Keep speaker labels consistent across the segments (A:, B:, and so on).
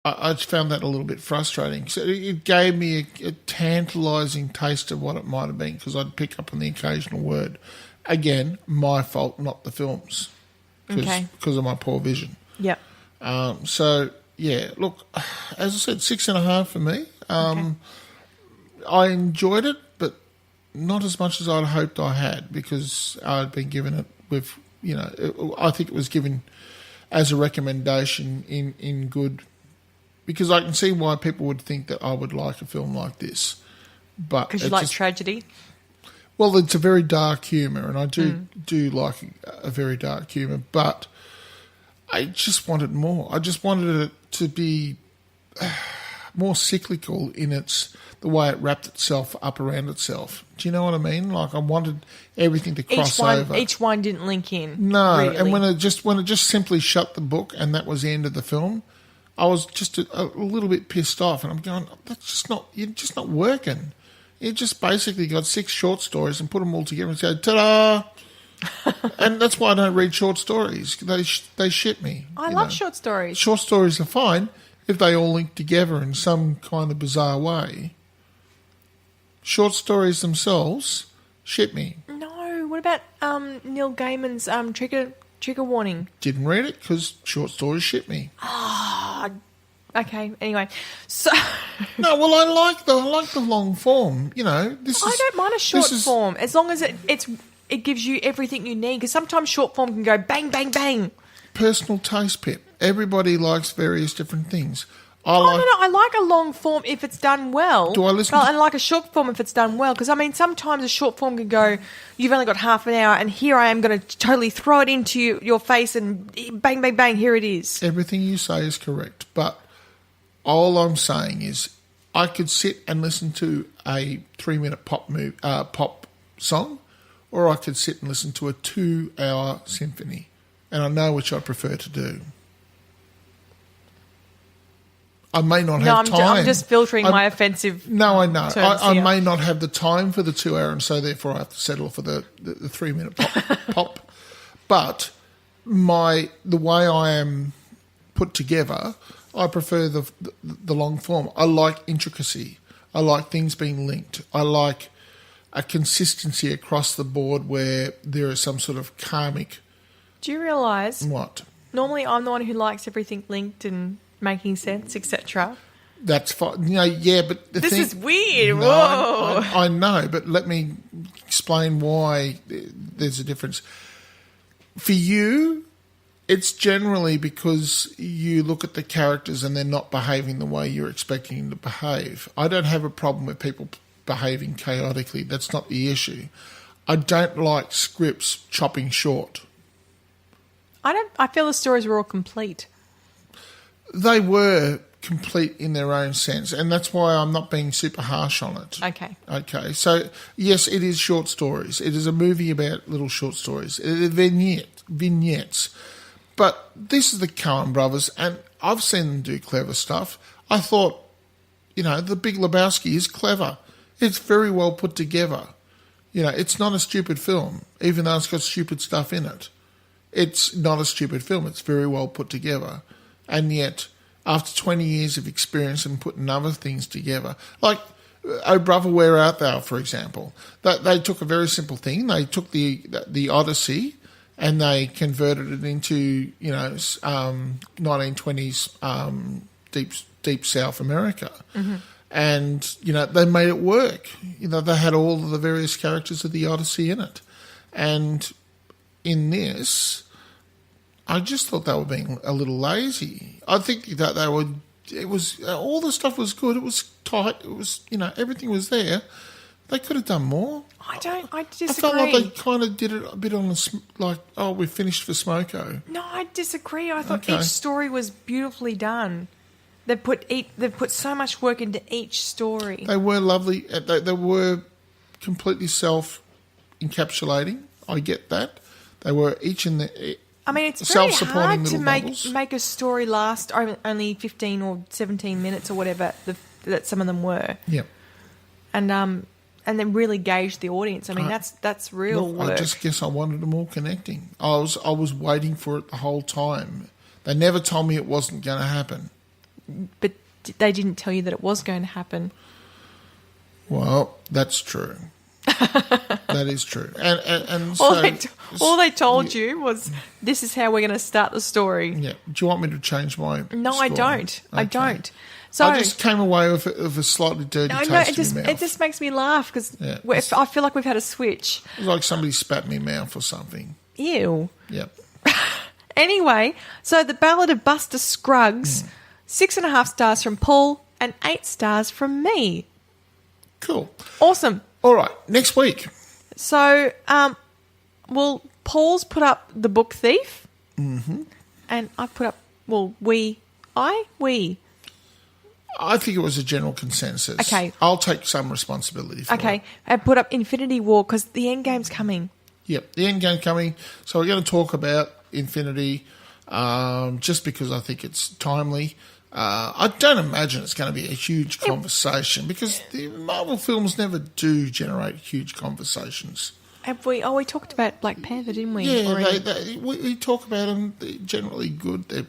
A: I just found that a little bit frustrating. So it gave me a tantalising taste of what it might have been because I'd pick up on the occasional word. Again, my fault, not the film's, because of my poor vision.
B: Yep.
A: So, yeah, look, as I said, 6.5 for me. I enjoyed it, but not as much as I'd hoped I had because I'd been given it with, I think it was given as a recommendation in good, because I can see why people would think that I would like a film like this.
B: Because you like tragedy?
A: Well, it's a very dark humour, and I do like a very dark humour, but I just wanted more. I just wanted it to be more cyclical in the way it wrapped itself up around itself. Do you know what I mean? Like I wanted everything to cross over.
B: Each one didn't link in.
A: No,
B: really.
A: And when it just simply shut the book and that was the end of the film, I was just a little bit pissed off, and I'm going, you're just not working. You just basically got 6 short stories and put them all together and said, ta-da! And that's why I don't read short stories. They shit me.
B: I love short stories.
A: Short stories are fine if they all link together in some kind of bizarre way. Short stories themselves shit me.
B: No, what about Neil Gaiman's Trigger Warning?
A: Didn't read it because short stories shit me.
B: Okay. Anyway, so
A: no, well, I like the long form. I
B: don't mind a short form as long as it gives you everything you need. Because sometimes short form can go bang, bang, bang.
A: Personal taste, Pip. Everybody likes various different things.
B: I like a long form if it's done well.
A: Do I listen?
B: And like a short form if it's done well. Because, sometimes a short form can go, you've only got half an hour and here I am going to totally throw it into your face and bang, bang, bang, here it is.
A: Everything you say is correct. But all I'm saying is I could sit and listen to a 3-minute pop song, or I could sit and listen to a 2-hour symphony. And I know which I prefer to do. I may not have time.
B: I'm just filtering my offensive.
A: No, I know.
B: Terms
A: I
B: here.
A: may not have the time for the 2-hour, and so therefore I have to settle for the 3-minute pop. But the way I am put together, I prefer the long form. I like intricacy. I like things being linked. I like a consistency across the board where there is some sort of karmic.
B: Do you realise?
A: What?
B: Normally I'm the one who likes everything linked and making sense, etc.
A: That's fine. Yeah, but
B: this is weird.
A: No,
B: Whoa.
A: I know, but let me explain why there's a difference. For you, it's generally because you look at the characters and they're not behaving the way you're expecting them to behave. I don't have a problem with people behaving chaotically. That's not the issue. I don't like scripts chopping short.
B: I feel the stories were all complete.
A: They were complete in their own sense, and that's why I'm not being super harsh on it. Okay. So, yes, it is short stories. It is a movie about little short stories. Vignettes. But this is the Cohen Brothers, and I've seen them do clever stuff. I thought, The Big Lebowski is clever. It's very well put together. It's not a stupid film, even though it's got stupid stuff in it. It's not a stupid film. It's very well put together. And yet, after 20 years of experience and putting other things together, like Oh Brother, Where Art Thou, for example, they took a very simple thing. They took the Odyssey and they converted it into, 1920s deep South America. Mm-hmm. And, they made it work. They had all of the various characters of the Odyssey in it. And in this, I just thought they were being a little lazy. I think that all the stuff was good. It was tight. It was, everything was there. They could have done more.
B: I disagree.
A: I felt like they kind of did it a bit on we're finished for Smoko.
B: No, I disagree. I thought each story was beautifully done. They've put so much work into each story.
A: They were lovely. They were completely self-encapsulating. I get that. They were each in the.
B: It's very hard to make a story last only 15 or 17 minutes or whatever that some of them were.
A: Yeah.
B: And then really gauge the audience. That's real work.
A: I just guess I wanted them all connecting. I was waiting for it the whole time. They never told me it wasn't going to happen.
B: but they didn't tell you that it was going to happen.
A: Well, that's true. That is true. And
B: all they told you was, this is how we're going to start the story.
A: Yeah. Do you want me to change my
B: No,
A: score?
B: I don't. Okay. I don't. So
A: I just came away with a slightly dirty taste in my mouth.
B: It just makes me laugh because I feel like we've had a switch.
A: It's like somebody spat in my mouth or something.
B: Ew.
A: Yep.
B: Anyway, so the Ballad of Buster Scruggs, 6.5 stars from Paul and 8 stars from me.
A: Cool.
B: Awesome.
A: All right, next week.
B: So, Paul's put up The Book Thief.
A: Mm-hmm.
B: And I put up, we.
A: I think it was a general consensus.
B: Okay.
A: I'll take some responsibility for it.
B: Okay, I put up Infinity War because the end game's coming.
A: Yep, the end game's coming. So we're going to talk about Infinity just because I think it's timely. I don't imagine it's going to be a huge conversation because the Marvel films never do generate huge conversations.
B: Have we? Oh, we talked about Black Panther, didn't we?
A: Yeah, we talk about them. They're generally good. They're,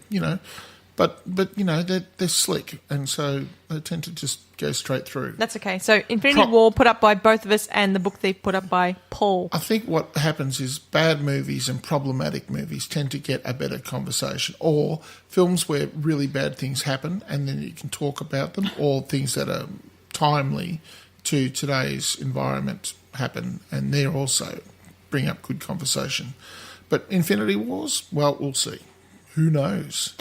A: but they're slick, and so they tend to just go straight through.
B: That's okay. So Infinity War put up by both of us, and The Book Thief put up by Paul.
A: I think what happens is bad movies and problematic movies tend to get a better conversation, or films where really bad things happen, and then you can talk about them, or things that are timely to today's environment happen, and they also bring up good conversation. But Infinity Wars, well, we'll see. Who knows?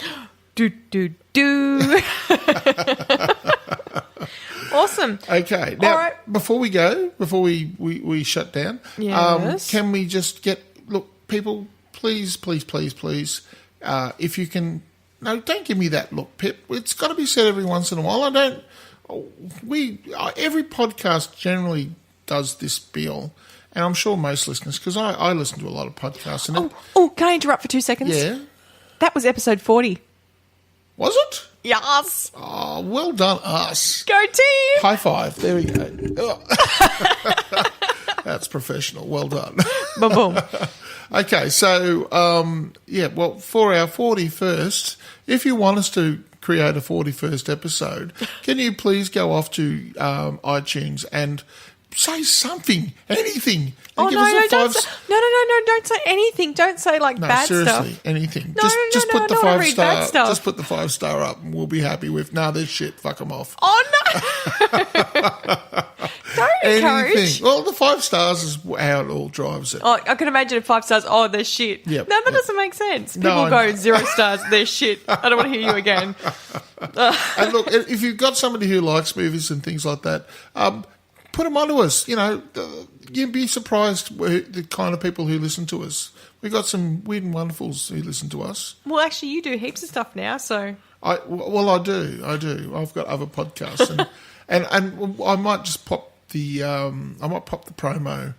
B: Awesome.
A: Okay. Now, before we go, before we shut down,
B: yes.
A: Can we just people, please, if you can, no, don't give me that look, Pip. It's got to be said every once in a while. Every podcast generally does this spiel, and I'm sure most listeners, because I listen to a lot of podcasts. And
B: can I interrupt for 2 seconds?
A: Yeah.
B: That was episode 40.
A: Was it?
B: Yes.
A: Oh, well done, us.
B: Go team.
A: High five. There we go. That's professional. Well done.
B: Boom, boom.
A: Okay, so, for our 41st, if you want us to create a 41st episode, can you please go off to iTunes and say something, anything.
B: Don't say anything. Don't say bad
A: seriously,
B: stuff.
A: anything.
B: No,
A: just put the 5-star.
B: Just
A: put the 5-star up, and we'll be happy with. They're shit. Fuck them off.
B: Oh no! Don't encourage.
A: Anything. Well, the 5 stars is how it all drives it.
B: Oh, I can imagine if 5 stars. Oh, they're shit.
A: Yep,
B: no, that doesn't make sense. People go 0 stars. They're shit. I don't want to hear you again.
A: And look, if you've got somebody who likes movies and things like that, put them onto us. You'd be surprised the kind of people who listen to us. We've got some weird and wonderfuls who listen to us.
B: Well, actually, you do heaps of stuff now, so...
A: I do. I've got other podcasts. and I might just pop the... I might pop the promo.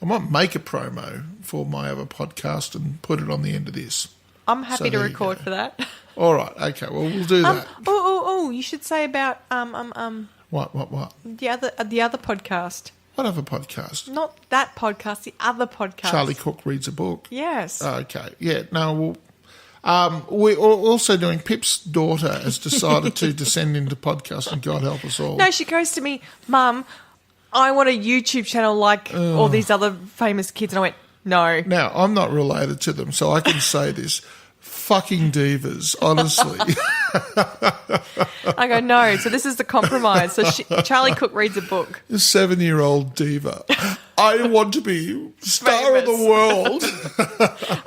A: I might make a promo for my other podcast and put it on the end of this.
B: I'm happy to record for that.
A: All right. Okay. Well, we'll do that.
B: You should say about...
A: What?
B: The other podcast.
A: What other podcast?
B: Not that podcast, the other podcast.
A: Charlie Cook Reads a Book.
B: Yes.
A: Okay. Yeah. No, we're also doing Pip's daughter has decided to descend into podcasting. God help us all.
B: No, she goes to me, Mum, I want a YouTube channel like all these other famous kids. And I went, no.
A: Now, I'm not related to them, so I can say this. Fucking divas, honestly.
B: I go, no. So this is the compromise. So Charlie Cook reads a book.
A: A 7-year-old diva. I want to be star of the world.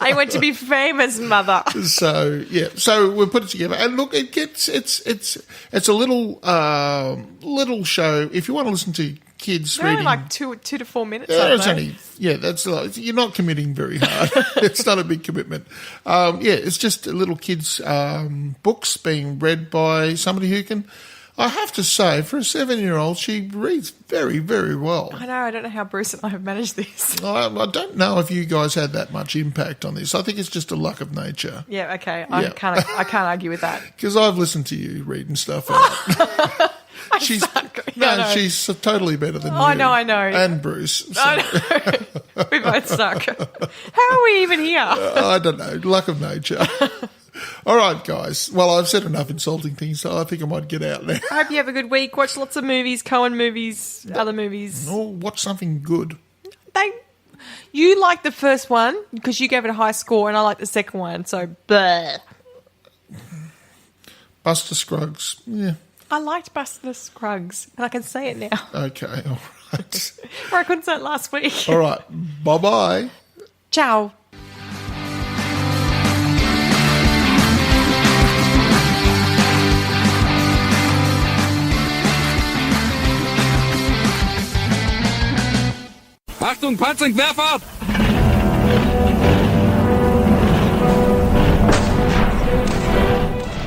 B: I want to be famous, mother.
A: So yeah. So we put it together, and look, it's a little show. If you want to listen to kids
B: They're
A: reading,
B: only like 2 to 4 minutes.
A: That's you're not committing very hard. It's not a big commitment. It's just little kids' books being read by somebody who can. I have to say, for a 7-year-old, she reads very, very well.
B: I know. I don't know how Bruce and I have managed this.
A: I don't know if you guys had that much impact on this. I think it's just a luck of nature.
B: Yeah. Okay. I can't argue with that.
A: Because I've listened to you reading stuff out. She's totally better than you.
B: I know.
A: And Bruce. So.
B: I know. We both suck. How are we even here?
A: I don't know. Luck of nature. All right, guys. Well, I've said enough insulting things, so I think I might get out now.
B: I hope you have a good week. Watch lots of movies, Cohen movies, other movies.
A: Or watch something good.
B: You like the first one because you gave it a high score, and I like the second one, so bleh.
A: Buster Scruggs. Yeah.
B: I liked Buster Scruggs, and I can say it now.
A: Okay, all right.
B: Or I couldn't say it last week.
A: All right. Bye-bye.
B: Ciao.
C: Achtung, Panzerung, Querfahrt!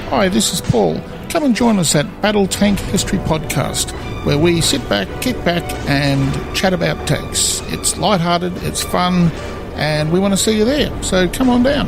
A: Hi, this is Paul. Come and join us at Battle Tank History Podcast, where we sit back, kick back, and chat about tanks. It's lighthearted, it's fun, and we want to see you there. So come on down.